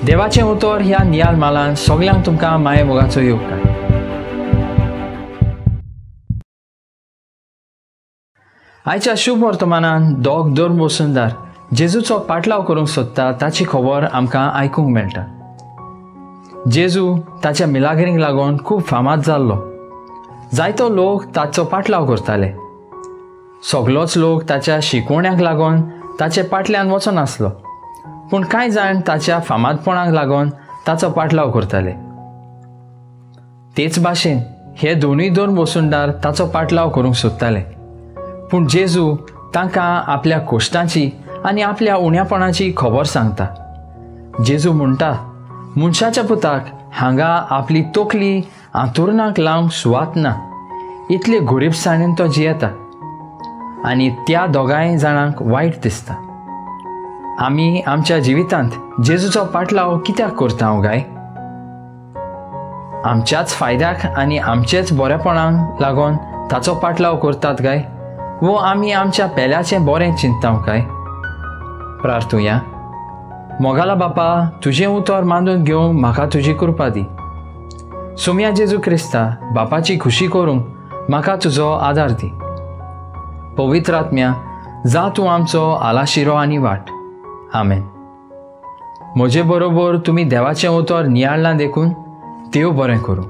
देवाचें उतर ह्या नियाल मालान सगल्यांक तुमकां माये मोगाचो येवकार. आयच्या शुभ वर्तमानान दोग दर मोसुंदार जेजूचो पाटलाव करूंक सोदता ताची खबर आमकां आयकूंक मेळटा. जेजू ताच्या मिलाग्रींक लागून खूब फामाद जाल्लो. जायतो लोक ताचो पाटलाव करताले. सगलोच लोक ताच्या शिकवण्यांक लागून ताचे पाटल्यान वचनासलो, पूण कांय जाण ताच्या फामादपणाक लागून ताचो पाटलाव करताले. तेच भाशेन हे दोनूय दोन मोसुंदार ताचो पाटलाव करूंक सोदताले, पूण जेजू तांकां आपल्या कोश्टांची आनी आपल्या उण्यापणाची खबर सांगता. जेजू म्हणटा, मनशाच्या पुताक हांगा आपली तोकली आंतुरणाक लावंक सुवात ना. इतले गरीबसाणेन तो जियेता आनी त्या दोगांय जाणांक वायट दिसता. आमी आमच्या जिवितांत जेजूचो पाटलाव कित्याक करता काय? आमच्याच फायद्याक आनी आमचेच बरेपणाक लागून ताचो पाटलाव करतात काय, वो आमी आमच्या पेल्याचें बरें चिंतता काय? प्रार्थुया. मोगाला बापा, तुजें उतर मांडून घेवंक म्हाका तुजी कृपा दी. सुम्या जेजू क्रिस्ता, बापाची खुशी करूंक म्हाका तुजो आदार दी. पवित्र आत्म्या, जा तूं आमचो आलाशिरो आनी वाट. आमेन. म्हजे बरोबर तुमी देवाचें उतर नियाळना देखून देव बरें करूं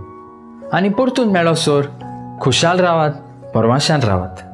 आनी परतून मेळोसर खुशाल रावात, परवाशान रावात.